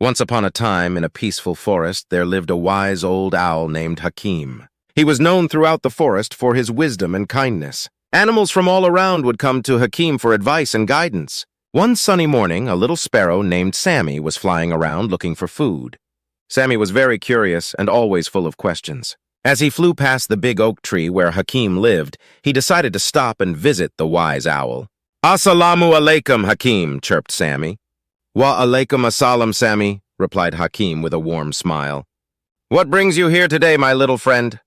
Once upon a time, in a peaceful forest, there lived a wise old owl named Hakeem. He was known throughout the forest for his wisdom and kindness. Animals from all around would come to Hakeem for advice and guidance. One sunny morning, a little sparrow named Sami was flying around looking for food. Sami was very curious and always full of questions. As he flew past the big oak tree where Hakeem lived, he decided to stop and visit the wise owl. "Assalaamu alaikum, Hakeem," chirped Sami. "Wa alaikum assalam, Sami," replied Hakeem with a warm smile. "What brings you here today, my little friend?"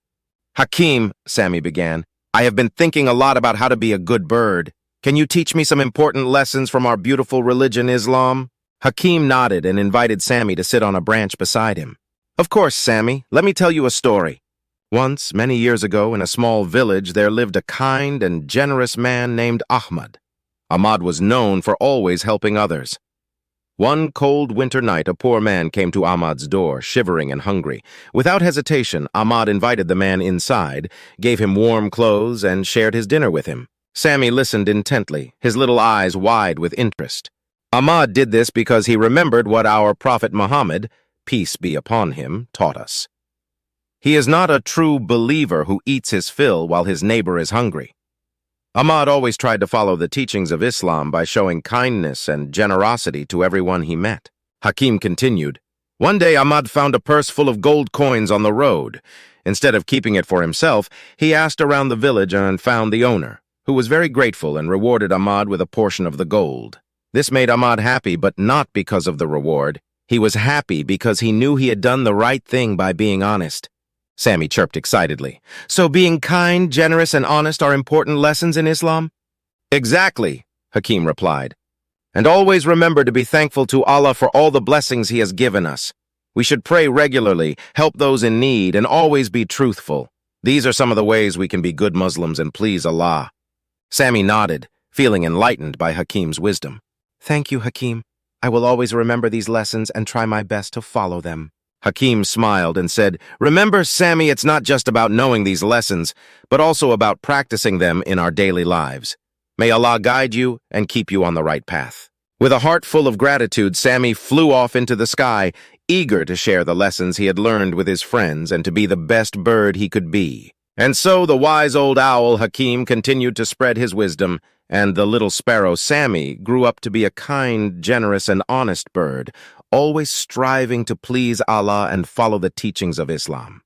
"Hakeem," Sami began, "I have been thinking a lot about how to be a good bird. Can you teach me some important lessons from our beautiful religion, Islam?" Hakeem nodded and invited Sami to sit on a branch beside him. "Of course, Sami. Let me tell you a story. Once, many years ago, in a small village, there lived a kind and generous man named Ahmad. Ahmad was known for always helping others. One cold winter night, a poor man came to Ahmad's door, shivering and hungry. Without hesitation, Ahmad invited the man inside, gave him warm clothes, and shared his dinner with him. Sami listened intently, his little eyes wide with interest. Ahmad did this because he remembered what our Prophet Muhammad, peace be upon him, taught us. He is not a true believer who eats his fill while his neighbor is hungry. Ahmad always tried to follow the teachings of Islam by showing kindness and generosity to everyone he met. Hakeem continued, "One day Ahmad found a purse full of gold coins on the road. Instead of keeping it for himself, he asked around the village and found the owner, who was very grateful and rewarded Ahmad with a portion of the gold. This made Ahmad happy, but not because of the reward. He was happy because he knew he had done the right thing by being honest." Sami chirped excitedly. "So being kind, generous, and honest are important lessons in Islam?" "Exactly," Hakeem replied. "And always remember to be thankful to Allah for all the blessings He has given us. We should pray regularly, help those in need, and always be truthful. These are some of the ways we can be good Muslims and please Allah." Sami nodded, feeling enlightened by Hakeem's wisdom. "Thank you, Hakeem. I will always remember these lessons and try my best to follow them." Hakeem smiled and said, "Remember, Sami, it's not just about knowing these lessons, but also about practicing them in our daily lives. May Allah guide you and keep you on the right path." With a heart full of gratitude, Sami flew off into the sky, eager to share the lessons he had learned with his friends and to be the best bird he could be. And so the wise old owl Hakeem continued to spread his wisdom, and the little sparrow Sami grew up to be a kind, generous, and honest bird, always striving to please Allah and follow the teachings of Islam.